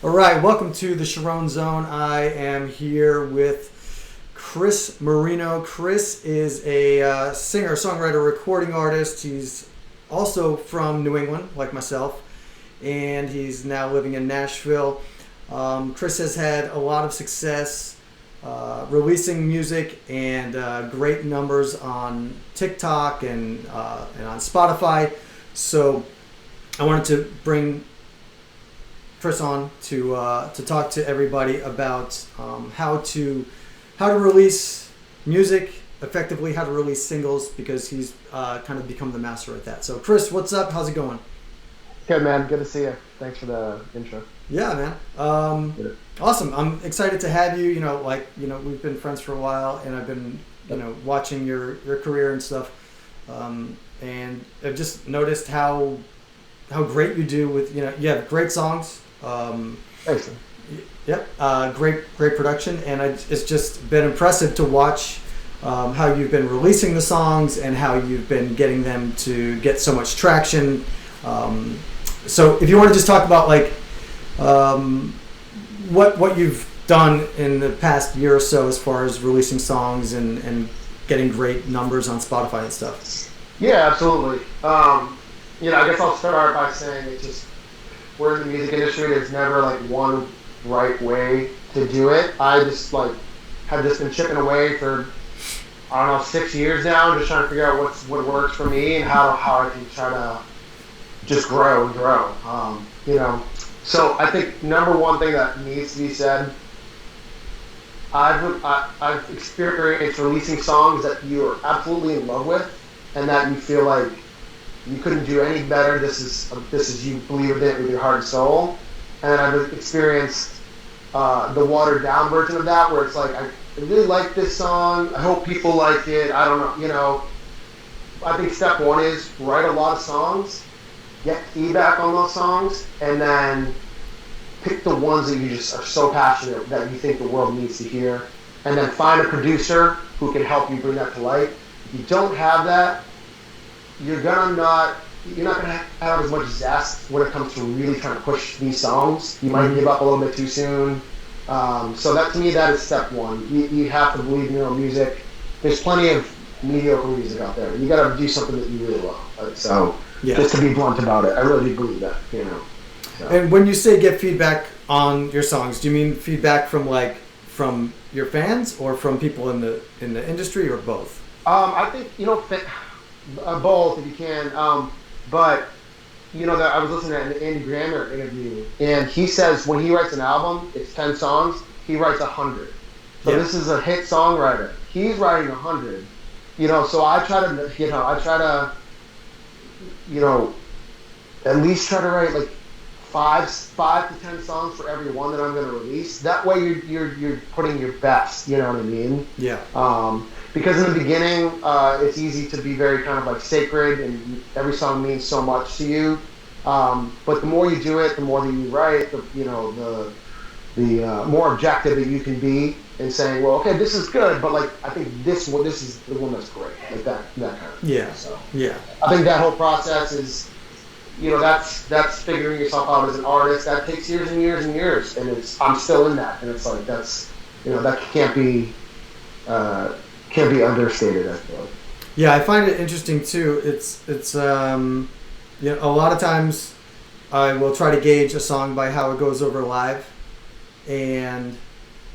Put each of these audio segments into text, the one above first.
All right, welcome to the Charron Zone. I am here with Chris Moreno. Chris is a singer, songwriter, recording artist. He's also from New England, like myself, and he's now living in Nashville. Chris has had a lot of success releasing music and great numbers on TikTok and on Spotify. So I wanted to bring Chris on to talk to everybody about how to release music effectively, how to release singles, because he's kind of become the master at that. So Chris, what's up? How's it going? Good, man. Good to see you. Thanks for the intro. Yeah, man. Awesome. I'm excited to have you. We've been friends for a while, and I've been watching your career and stuff, and I've just noticed how great you do with you have great songs. Thanks. Yep. Great production, and it's just been impressive to watch how you've been releasing the songs and how you've been getting them to get so much traction. So if you want to just talk about what you've done in the past year or so as far as releasing songs and getting great numbers on Spotify and stuff. Yeah, absolutely. I guess I'll start by saying it's just we're in the music industry. There's never one right way to do it. I just have just been chipping away for 6 years now, just trying to figure out what works for me and how I can try to just grow and grow. So I think number one thing that needs to be said, I've experienced releasing songs that you are absolutely in love with and that you feel like you couldn't do any better. This is you believe in it with your heart and soul. And I've experienced the watered down version of that, where it's like I really like this song. I hope people like it. I don't know. I think step one is write a lot of songs, get feedback on those songs, and then pick the ones that you just are so passionate that you think the world needs to hear, and then find a producer who can help you bring that to life. If you don't have that, you're not gonna have as much zest when it comes to really trying to push these songs. You might give up a little bit too soon. So that, to me, that is step one. You have to believe in your own music. There's plenty of mediocre music out there. You got to do something that you really love. So just to be blunt about it, I really do believe that. So. And when you say get feedback on your songs, do you mean feedback from your fans or from people in the industry, or both? I think both if you can. But that I was listening to an Andy Grammer interview, and he says when he writes an album, it's 10 songs. He writes 100. So this is a hit songwriter. He's writing 100. So I try to at least try to write five to 10 songs for every one that I'm going to release. That way you're putting your best. You know what I mean? Yeah. Because in the beginning, it's easy to be very kind of sacred, and every song means so much to you. But the more you do it, the more that you write, the more objective that you can be in saying, well, okay, this is good, but I think this is the one that's great, that kind of thing. Yeah. So yeah. I think that whole process is, that's figuring yourself out as an artist. That takes years and years and years, and I'm still in that, and it's that can't be understated, I feel like. Yeah, I find it interesting too. It's a lot of times I will try to gauge a song by how it goes over live, and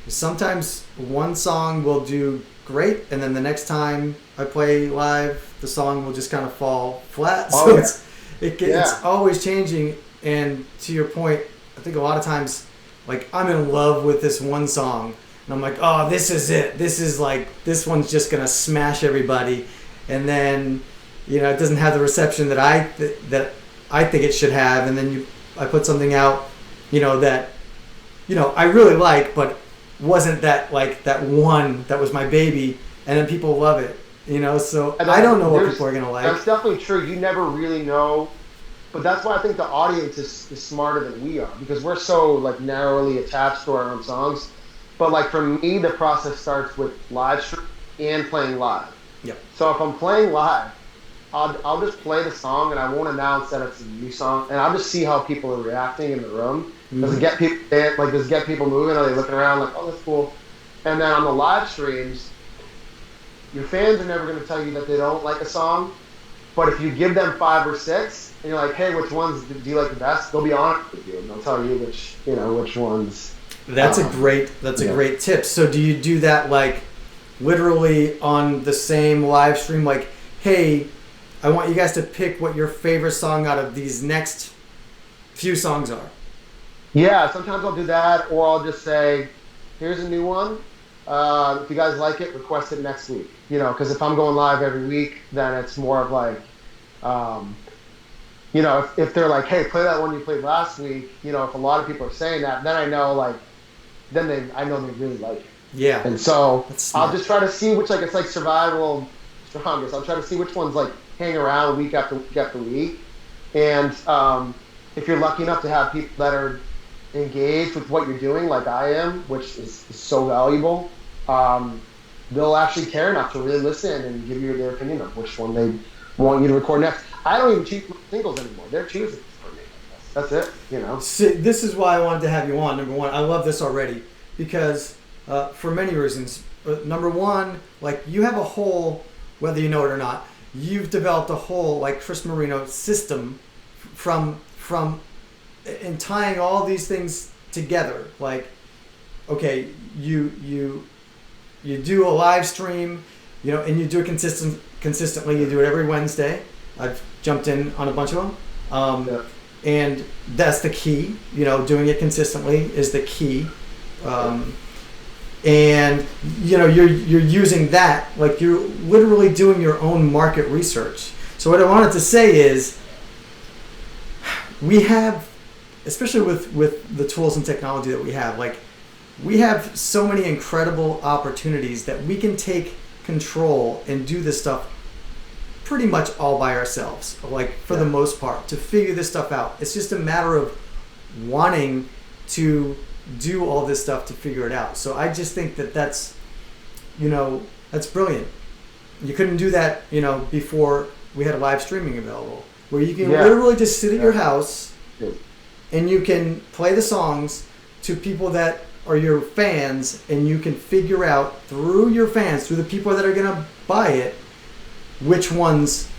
sometimes one song will do great, and then the next time I play live, the song will just kind of fall flat. So it's always changing. And to your point, I think a lot of times, I'm in love with this one song, and I'm like, oh, this is it. This is this one's just gonna smash everybody, and then it doesn't have the reception that I think it should have, and then I put something out, that I really like, but wasn't that that one that was my baby, and then people love it, So I don't know what people are gonna like. That's definitely true. You never really know. But that's why I think the audience is smarter than we are, because we're so narrowly attached to our own songs. But for me, the process starts with live stream and playing live. Yep. So if I'm playing live, I'll just play the song, and I won't announce that it's a new song, and I'll just see how people are reacting in the room. Does it get people like does it get people moving? Are they looking around like, oh, that's cool? And then on the live streams, your fans are never going to tell you that they don't like a song, but if you give them 5 or 6 and you're like, hey, which ones do you like the best? They'll be honest with you and they'll tell you which ones. That's a great tip. So do you do that like literally on the same live stream? Like, hey, I want you guys to pick what your favorite song out of these next few songs are. Yeah, sometimes I'll do that, or I'll just say, here's a new one. If you guys like it, request it next week. Because if I'm going live every week, then it's more of like, if they're like, hey, play that one you played last week, if a lot of people are saying that, then I know I know they really like it. Yeah. And so I'll just try to see which, it's like survival strongest. I'll try to see which ones hang around week after week after week. And if you're lucky enough to have people that are engaged with what you're doing, like I am, which is so valuable, they'll actually care enough to really listen and give you their opinion of which one they want you to record next. I don't even choose singles anymore. They're choosing for me. That's it, See, this is why I wanted to have you on. Number one, I love this already because for many reasons. Number one, you have a whole, whether you know it or not, you've developed a whole Chris Moreno system from in tying all these things together. Okay, you do a live stream, and you do it consistently. You do it every Wednesday. I've jumped in on a bunch of them, and that's the key. Doing it consistently is the key, and you're using that you're literally doing your own market research. So what I wanted to say is, we have, especially with the tools and technology that we have so many incredible opportunities that we can take control and do this stuff pretty much all by ourselves, for the most part, to figure this stuff out. It's just a matter of wanting to do all this stuff to figure it out. So I just think that's brilliant. You couldn't do that, before we had live streaming available, where you can literally just sit at your house and you can play the songs to people that are your fans, and you can figure out through your fans, through the people that are going to buy it, which ones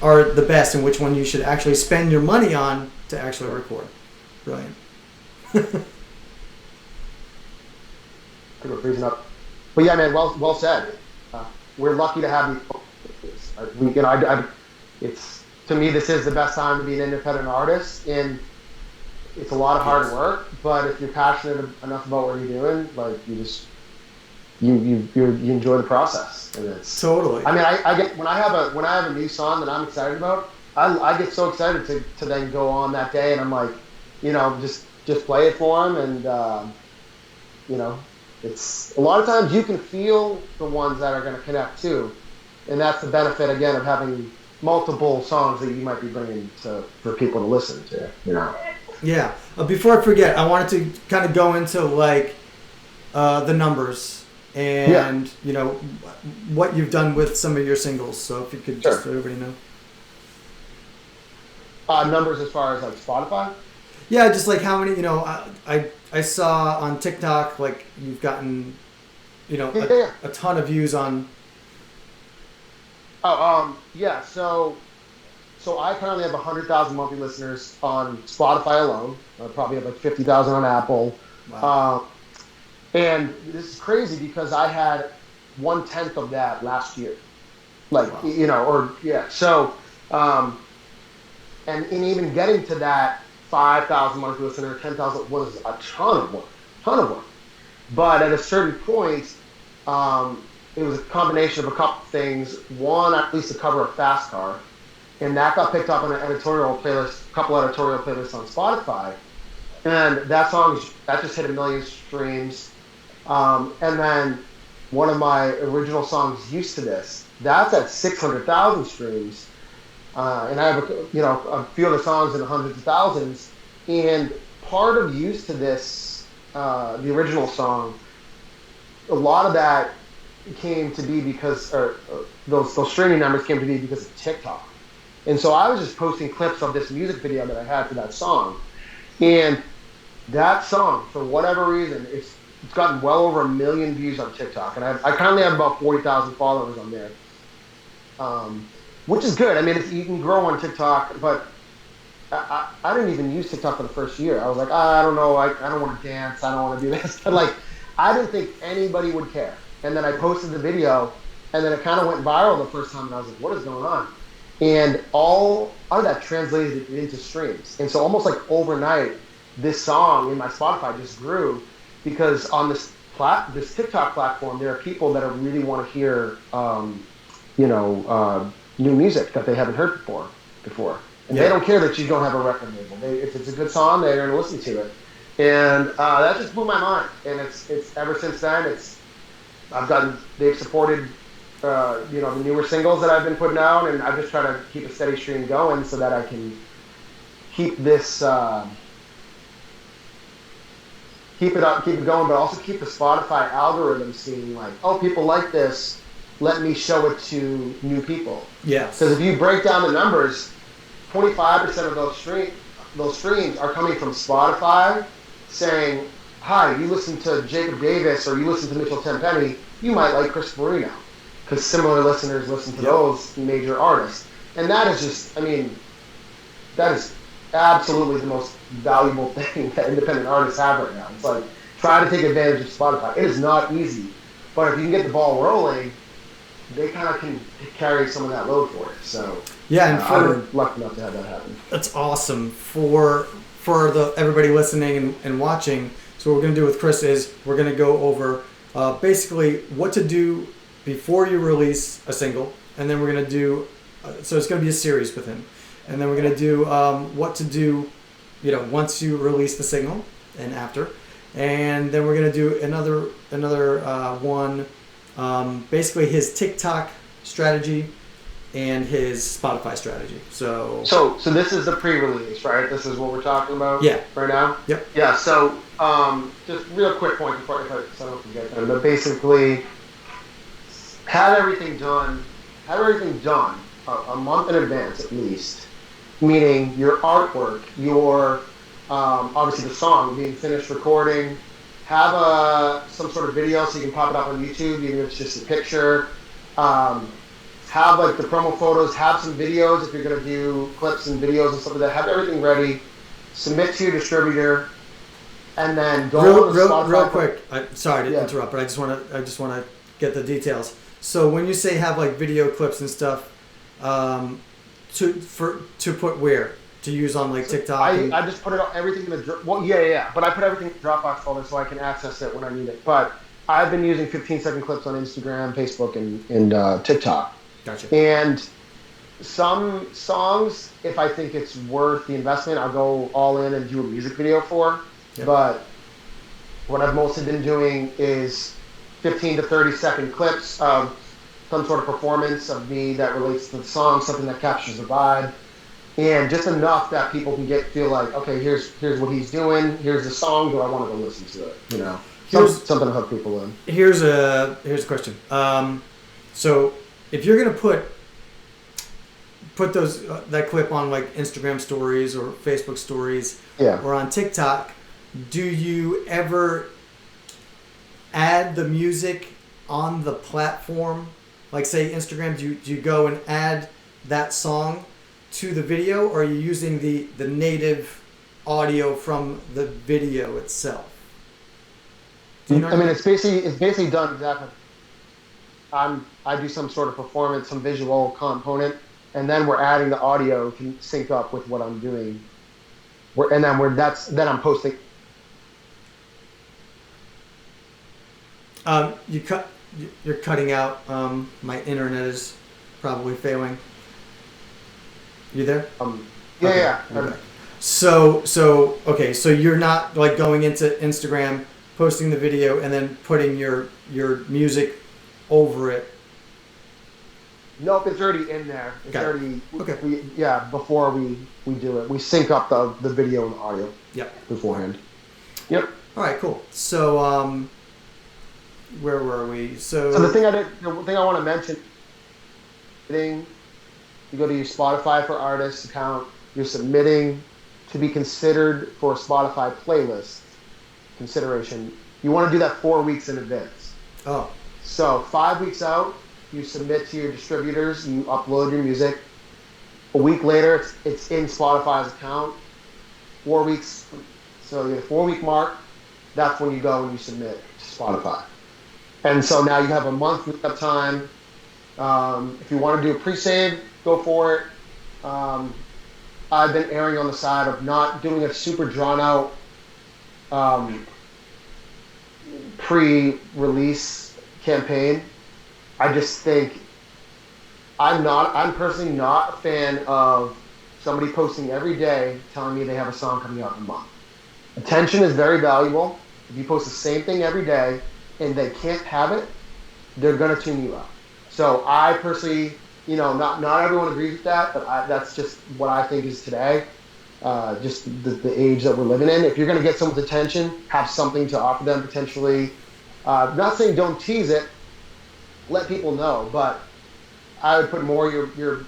are the best and which one you should actually spend your money on to actually record. Brilliant. I think we're freezing up. But yeah, man, well said. We're lucky to have these. It's, to me, this is the best time to be an independent artist, and it's a lot of hard work. But if you're passionate enough about what you're doing, you enjoy the process, and it's totally. I mean, I get when I have a new song that I'm excited about, I get so excited to then go on that day, and I'm like, just play it for them, and it's a lot of times you can feel the ones that are going to connect too, and that's the benefit again of having multiple songs that you might be bringing for people to listen to. Yeah. Before I forget, I wanted to kind of go into the numbers and what you've done with some of your singles. So if you could just let everybody know. Numbers as far as Spotify? Yeah, just how many, I saw on TikTok, you've gotten, a ton of views on. Yeah, so I currently have 100,000 monthly listeners on Spotify alone. I probably have 50,000 on Apple. Wow. And this is crazy because I had 1/10 of that last year. So, and in even getting to that 5,000 monthly listeners, 10,000 was a ton of work. But at a certain point, it was a combination of a couple things. One, at least to cover a fast car, and that got picked up on an editorial playlist, a couple editorial playlists on Spotify, and that just hit 1 million streams. And then one of my original songs, "Used to This," that's at 600,000 streams, and I have a few other songs in the hundreds of thousands. And part of "Used to This," the original song, a lot of that came to be because, or those streaming numbers came to be because of TikTok. And so I was just posting clips of this music video that I had for that song. And that song, for whatever reason, it's gotten well over 1 million views on TikTok, and I currently have about 40,000 followers on there, um, which is good. I mean, you can grow on TikTok, but I didn't even use TikTok for the first year. I was like, I don't know, I don't want to dance, I don't want to do this. But like, I didn't think anybody would care. And then I posted the video, and then it kind of went viral the first time, and I was like, what is going on? And all of that translated into streams. And so almost like overnight, this song in my Spotify just grew because on this TikTok platform, there are people that really want to hear, new music that they haven't heard before. And they don't care that you don't have a record label. If it's a good song, they're going to listen to it. And that just blew my mind. And it's ever since then, they've supported, the newer singles that I've been putting out, and I just try to keep a steady stream going so that I can keep this, keep it going, but also keep the Spotify algorithm seeing like, oh, people like this, let me show it to new people. Yeah. Because if you break down the numbers, 25% of those streams are coming from Spotify saying, hi, you listen to Jacob Davis or you listen to Mitchell Tenpenny, you might like Chris Moreno. Because similar listeners listen to those major artists. And that is just, that is absolutely the most valuable thing that independent artists have right now. It's like, try to take advantage of Spotify. It is not easy. But if you can get the ball rolling, they kind of can carry some of that load for it. So yeah, and I'm lucky enough to have that happen. That's awesome for everybody listening and watching. So what we're going to do with Chris is we're going to go over basically what to do before you release a single, and then we're going to do so it's going to be a series with him, and then we're going to do what to do, once you release the single and after, and then we're going to do another one. Basically his TikTok strategy and his Spotify strategy. So this is the pre-release, right? This is what we're talking about right now? Yep. Yeah, so just real quick point before I don't forget that. But basically have everything done a month in advance at least. Meaning your artwork, your obviously the song being finished recording, have some sort of video so you can pop it up on YouTube, even if it's just a picture. Have like the promo photos, have some videos if you're going to do clips and videos and stuff like that. Have everything ready, submit to your distributor, and then go real quick. Sorry to interrupt, but I just want to get the details. So when you say have like video clips and stuff, to put where? To use on like TikTok? I just put everything in the but I put everything in the Dropbox folder so I can access it when I need it. But I've been using 15-second clips on Instagram, Facebook, and TikTok. Gotcha. And some songs, if I think it's worth the investment, I'll go all in and do a music video for. Yep. But what I've mostly been doing is 15 to 30-second clips of some sort of performance of me that relates to the song, something that captures the vibe. And just enough that people can feel like, okay, here's what he's doing. Here's the song. Do I want to go listen to it? Something to hook people in. Here's a question. So if you're gonna put those that clip on like Instagram stories or Facebook stories, or on TikTok, do you ever add the music on the platform? Like say Instagram, do you go and add that song to the video, or are you using the native audio from the video itself? It's basically done exactly. I do some sort of performance, some visual component, and then we're adding the audio to sync up with what I'm doing. Then I'm posting. You're cutting out. My internet is probably failing. You there? Yeah. Okay. So you're not like going into Instagram, posting the video, and then putting your music over it. Nope, it's already in there. It's already okay. Before we do it, we sync up the video and the audio. Yep. Beforehand. Yep. All right, cool. So where were we? So the thing I want to mention. You go to your Spotify for Artists account. You're submitting to be considered for a Spotify playlist consideration, you want to do that 4 weeks in advance. Oh. So 5 weeks out, you submit to your distributors, you upload your music. A week later, it's in Spotify's account. 4 weeks, so you get a 4 week mark. That's when you go and you submit to Spotify. And so now you have a month of time. If you want to do a pre-save, go for it. I've been erring on the side of not doing a super drawn out pre-release campaign. I just think I'm personally not a fan of somebody posting every day telling me they have a song coming out in a month. Attention is very valuable. If you post the same thing every day and they can't have it, they're going to tune you out. So I personally, not everyone agrees with that, but that's just what I think is today. Just the age that we're living in. If you're going to get someone's attention, have something to offer them potentially. Not saying don't tease it, let people know, but I would put more your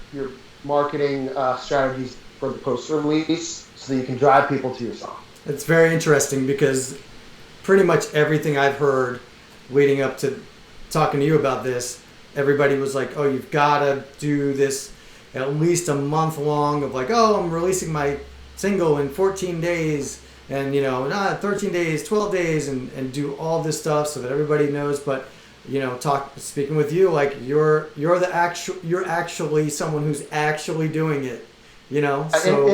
marketing strategies for the post-release so that you can drive people to your song. It's very interesting because pretty much everything I've heard leading up to talking to you about this, everybody was like, oh, you've got to do this at least a month long of like, oh, I'm releasing my single in 14 days and, 13 days, 12 days and do all this stuff so that everybody knows. But, speaking with you, like you're actually someone who's actually doing it, so.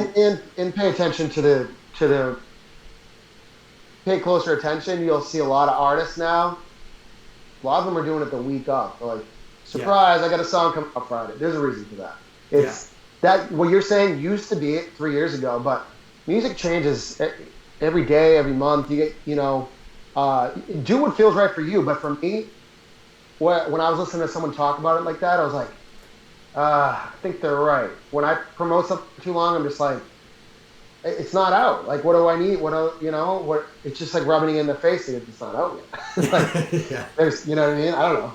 And pay attention to the pay closer attention. You'll see a lot of artists now. A lot of them are doing it the week up. They're like, surprise, I got a song coming up Friday. There's a reason for that. That what you're saying used to be it 3 years ago, but music changes every day, every month. You get, do what feels right for you. But for me, when I was listening to someone talk about it like that, I was like, I think they're right. When I promote something too long, I'm just like, it's not out. Like, what do I need? What? It's just like rubbing it in the face that it's not out yet. Like, yeah. There's, you know what I mean? I don't know.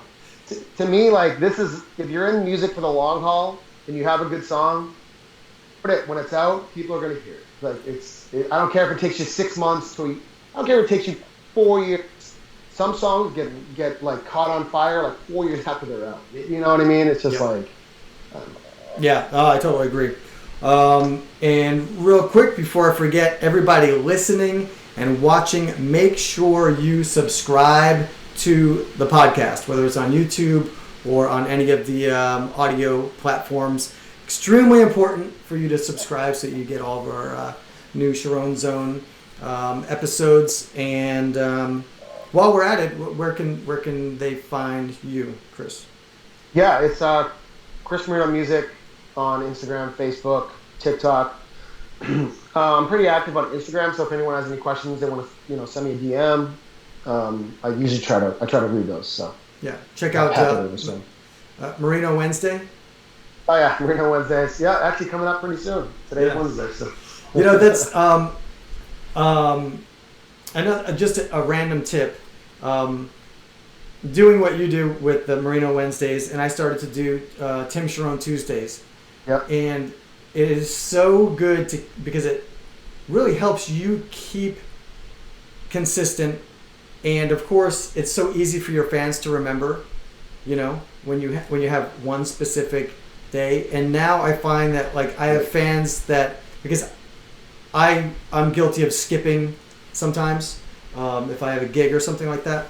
To me, like, this is, if you're in music for the long haul and you have a good song, put it when it's out. People are gonna hear it. Like, I don't care if it takes you 6 months I don't care if it takes you 4 years. Some songs get like caught on fire like 4 years after they're out. You know what I mean? It's just like. I don't know. Yeah, I totally agree. And real quick before I forget, everybody listening and watching, make sure you subscribe to the podcast, whether it's on YouTube or on any of the audio platforms. Extremely important for you to subscribe so you get all of our new Charron Zone episodes. And while we're at it, where can they find you, Chris? Yeah, it's Chris Moreno Music on Instagram, Facebook, TikTok. I'm pretty active on Instagram, so if anyone has any questions, they want to send me a DM. I usually try to read those. So yeah, check out Moreno Wednesday. Oh yeah, Moreno Wednesdays. Yeah, actually coming up pretty soon. Today's Wednesday. So that's I know just a random tip. Doing what you do with the Moreno Wednesdays, and I started to do Tim Charron Tuesdays. Yep. And it is so good because it really helps you keep consistent, and of course, it's so easy for your fans to remember. When you have one specific day, and now I find that like I have fans that because I'm guilty of skipping sometimes if I have a gig or something like that.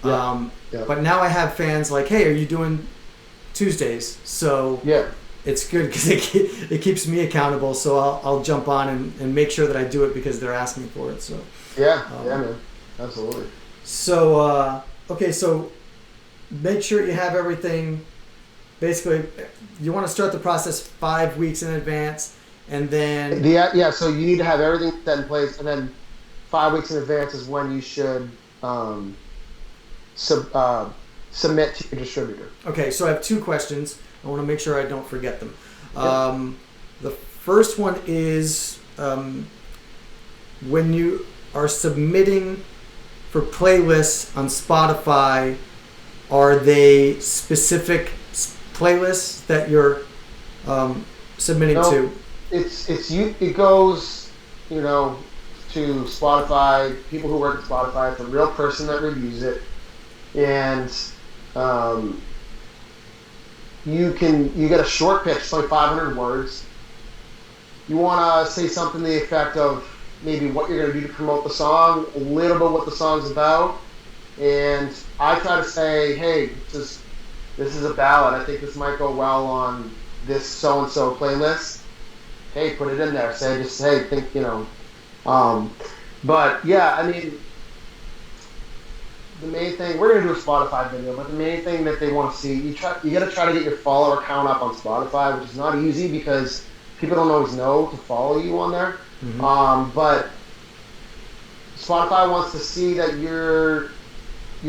Yeah. But now I have fans like, hey, are you doing Tuesdays? So it's good because it keeps me accountable. So I'll jump on and make sure that I do it because they're asking for it. So man, absolutely. So okay, so make sure you have everything. Basically, you want to start the process 5 weeks in advance, and then So you need to have everything set in place, and then 5 weeks in advance is when you should submit to your distributor. Okay, so I have 2 questions. I want to make sure I don't forget them. The first one is when you are submitting for playlists on Spotify, are they specific playlists that you're submitting to? It's you. It goes you know, to Spotify, people who work at Spotify, it's a real person that reviews it, and um, you get a short pitch, it's like 500 words. You want to say something to the effect of maybe what you're going to do to promote the song, a little bit what the song's about, and I try to say, hey, this is a ballad. I think this might go well on this so and so playlist. Hey, put it in there. Say think, you know. But yeah, I mean, the main thing, we're gonna do a Spotify video, but the main thing that they want to see, you gotta try to get your follower count up on Spotify, which is not easy because people don't always know to follow you on there. Mm-hmm. But Spotify wants to see that you're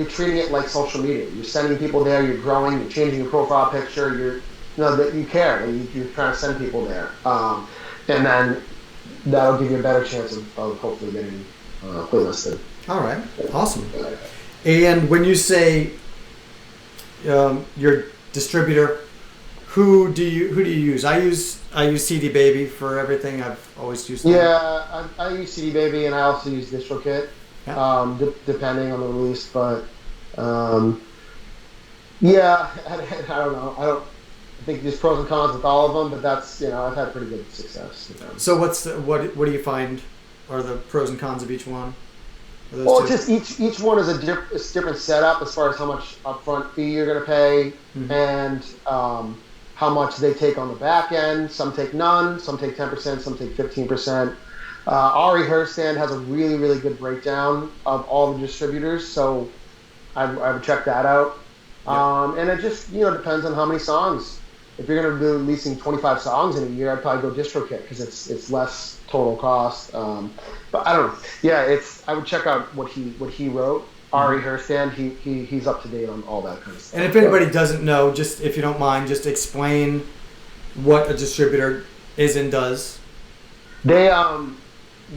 treating it like social media. You're sending people there. You're growing. You're changing your profile picture. That you care. You're trying to send people there, and then that'll give you a better chance of hopefully getting playlisted. All right, awesome. And when you say your distributor, who do you use? I use CD Baby for everything. I've always used that. Yeah, I use CD Baby, and I also use DistroKit, depending on the release. But yeah, I don't know. I think there's pros and cons with all of them, but that's, I've had pretty good success. So what do you find are the pros and cons of each one? Well, just each one is a different setup as far as how much upfront fee you're going to pay, mm-hmm. and how much they take on the back end. Some take none, some take 10%, some take 15%. Ari Herstand has a really, really good breakdown of all the distributors, so I would check that out. Yeah. And it just depends on how many songs. If you're going to be releasing 25 songs in a year, I'd probably go DistroKit because it's less total cost. But I don't know. Yeah, I would check out what he wrote. Ari Herstand, he's up to date on all that kind of stuff. And if anybody doesn't know, just if you don't mind, just explain what a distributor is and does. They're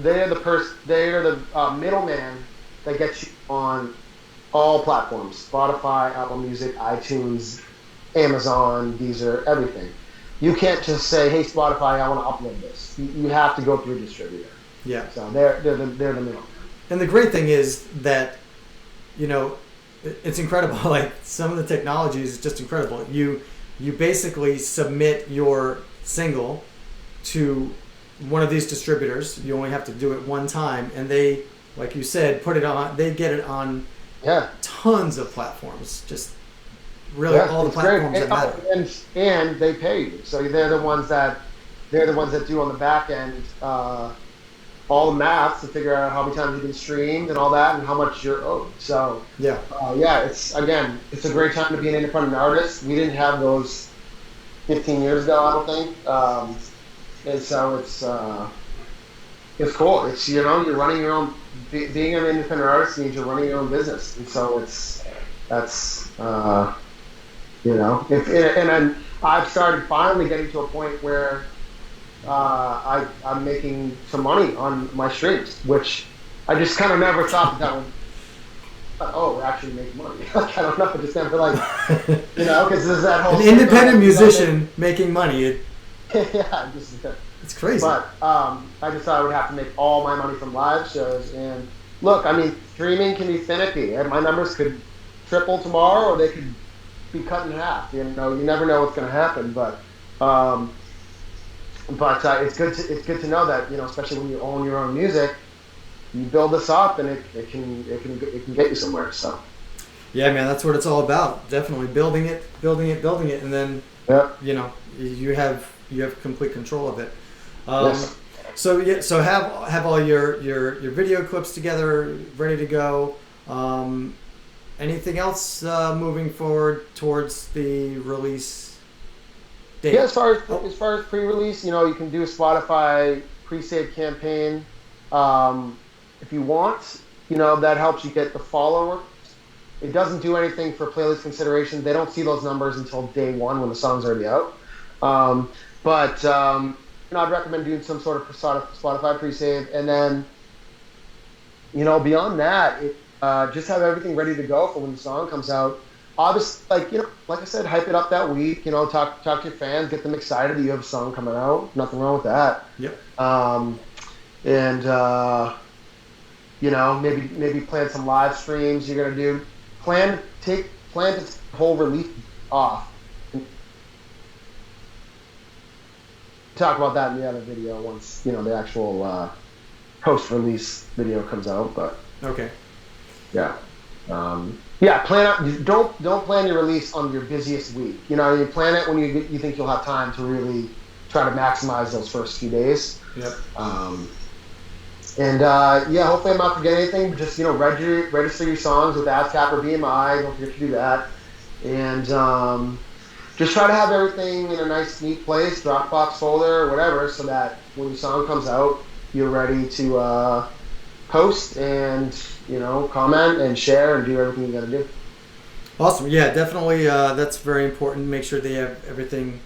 the middleman that gets you on all platforms: Spotify, Apple Music, iTunes, Amazon, Deezer, everything. You can't just say, "Hey, Spotify, I want to upload this." You have to go through a distributor. Yeah. So they're the middleman. And the great thing is that, it's incredible. Like, some of the technology is just incredible. You basically submit your single to one of these distributors. You only have to do it one time, and they, like you said, put it on. They get it on tons of platforms. Just really all the platforms that matter. And they pay you. So they're the ones that do on the back end all the math to figure out how many times you've been streamed and all that, and how much you're owed. So it's a great time to be an independent artist. We didn't have those 15 years ago, I don't think. And so it's cool. It's you're running your own. Being an independent artist means you're running your own business, and so and I've started finally getting to a point where I'm making some money on my streams, which I just kind of never thought that would actually make money. Like, I don't know, I just never because there's that whole an independent musician making money. Yeah, it's crazy. But I just thought I would have to make all my money from live shows. And look, I mean, streaming can be finicky. And my numbers could triple tomorrow, or they could be cut in half. You never know what's going to happen. But it's good to know that, especially when you own your own music, you build this up, and it can get you somewhere. So. Yeah, man, that's what it's all about. Definitely building it, and then you have complete control of it. Yes. So have all your video clips together, ready to go. Anything else moving forward towards the release date? Yeah, as far as pre-release, you can do a Spotify pre-save campaign if you want. That helps you get the followers. It doesn't do anything for playlist consideration. They don't see those numbers until day one when the song's already out. But I'd recommend doing some sort of Spotify pre-save, and then beyond that, just have everything ready to go for when the song comes out. Obviously, like I said, hype it up that week. Talk to your fans, get them excited that you have a song coming out. Nothing wrong with that. Yep. and maybe plan some live streams you're gonna do. Plan to whole release off. Talk about that in the other video once the actual post release video comes out. But okay, yeah, plan out. Don't plan your release on your busiest week. You plan it when you think you'll have time to really try to maximize those first few days. Yep. Hopefully I'm not forgetting anything. But just register your songs with ASCAP or BMI. Don't forget to do that. And just try to have everything in a nice, neat place, Dropbox folder or whatever, so that when your song comes out, you're ready to post and comment and share and do everything you got to do. Awesome. Yeah, definitely. That's very important. Make sure they have everything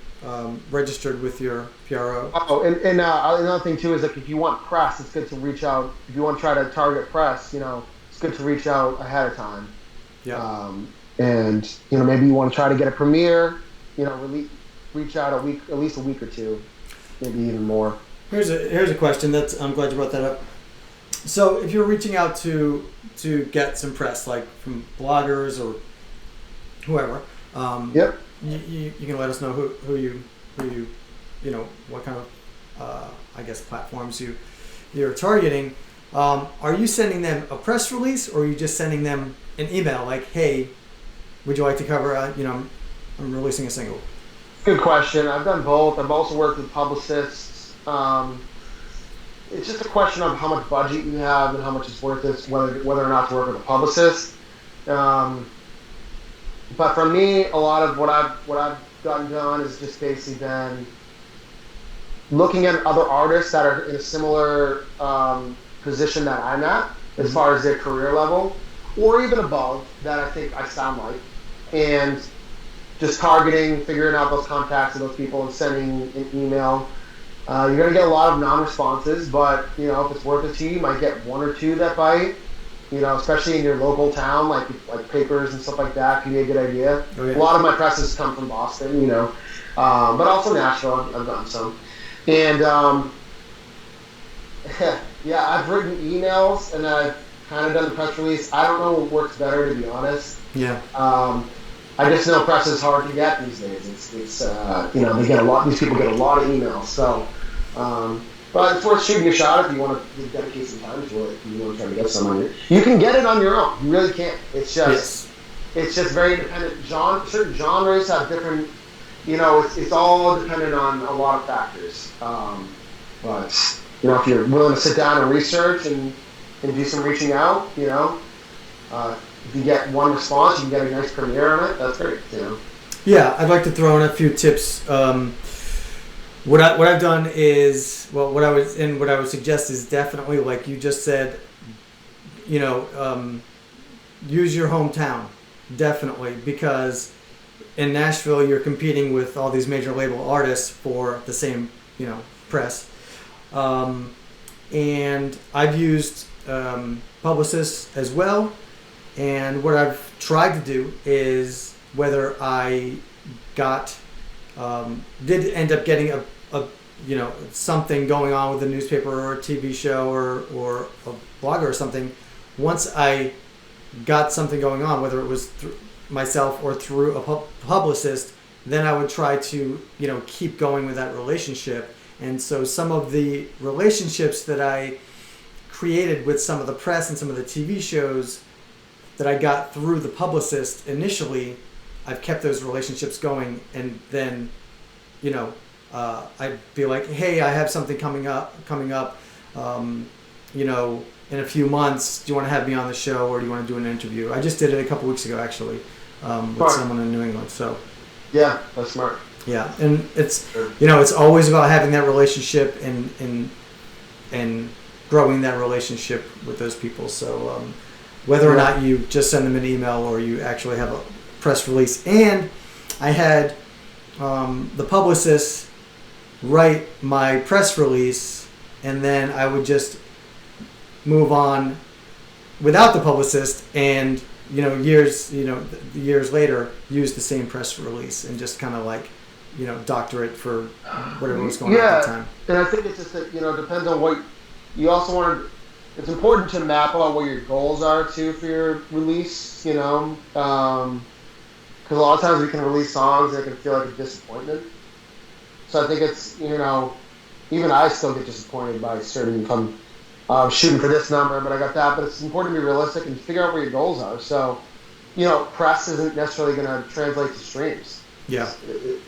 registered with your PRO. Oh, and another thing too is like if you want press, it's good to reach out. If you want to try to target press, it's good to reach out ahead of time. Yeah. And maybe you want to try to get a premiere. Reach out at least a week or two, maybe even more. Here's a question I'm glad you brought that up. So if you're reaching out to get some press, like from bloggers or whoever, yep. You can let us know who you what kind of I guess platforms you're targeting. Are you sending them a press release, or are you just sending them an email like, hey, would you like to cover I'm releasing a single? Good question. I've done both. I've also worked with publicists. It's just a question of how much budget you have and how much it's worth it, whether or not to work with a publicist. But for me, a lot of what I've gotten done is just basically been looking at other artists that are in a similar position that I'm at, as far as their career level, or even above, that I think I sound like, and just targeting, figuring out those contacts of those people and sending an email. You're going to get a lot of non-responses, but if it's worth it to you, you might get one or two that bite. Especially in your local town, like papers and stuff like that, can be a good idea. Oh, yeah. A lot of my presses come from Boston, but also Nashville. I've gotten some, and I've written emails and I've kind of done the press release. I don't know what works better, to be honest. Yeah. I just know press is hard to get these days. It's they get a lot. These people get a lot of emails. So, but it's worth shooting a shot if you want to dedicate some time to it. If you want to try to get someone, you can get it on your own. You really can. It's just very dependent. Certain genres have different. It's all dependent on a lot of factors. But if you're willing to sit down and research and do some reaching out, if you get one response, you can get a nice premiere on it. That's great, Yeah, I'd like to throw in a few tips. What I've done is, what I would suggest is definitely, like you just said, use your hometown, definitely, because in Nashville you're competing with all these major label artists for the same press, and I've used publicists as well. And what I've tried to do is, whether I did end up getting a something going on with a newspaper or a TV show or a blogger or something, once I got something going on, whether it was through myself or through a publicist, then I would try to keep going with that relationship. And so some of the relationships that I created with some of the press and some of the TV shows that I got through the publicist initially, I've kept those relationships going, and then, I'd be like, hey, I have something coming up, in a few months. Do you want to have me on the show, or do you want to do an interview? I just did it a couple weeks ago, actually, with someone in New England. So, yeah, that's smart. Yeah, and it's it's always about having that relationship and growing that relationship with those people. So. Whether or not you just send them an email or you actually have a press release. And I had the publicist write my press release, and then I would just move on without the publicist, and years later use the same press release and just kind of doctor it for whatever was going on at the time. And I think it's just that depends on what you also want to. It's important to map out what your goals are too for your release. Because a lot of times we can release songs and it can feel like a disappointment. So I think it's even I still get disappointed by certain shooting for this number, but I got that. But it's important to be realistic and figure out where your goals are. So, press isn't necessarily going to translate to streams. Yeah.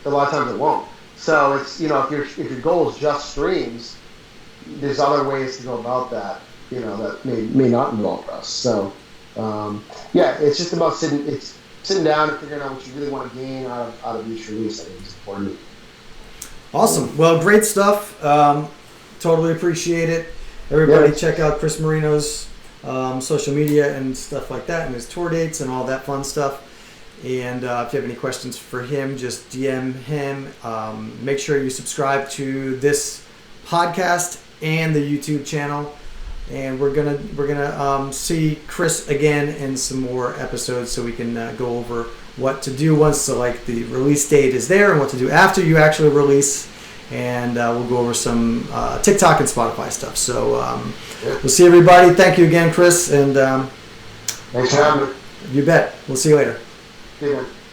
A lot of times it won't. So it's if your goal is just streams, there's other ways to go about that. That may not involve press. So it's just about sitting down and figuring out what you really want to gain out of each release. I think is important. Awesome. Well, great stuff. Totally appreciate it. Everybody check out Chris Moreno's social media and stuff like that, and his tour dates and all that fun stuff. And if you have any questions for him, just DM him. Make sure you subscribe to this podcast and the YouTube channel. And we're gonna see Chris again in some more episodes, so we can go over what to do once the release date is there, and what to do after you actually release. And we'll go over some TikTok and Spotify stuff. So we'll see everybody. Thank you again, Chris. And thanks for having me. You bet. We'll see you later. See you.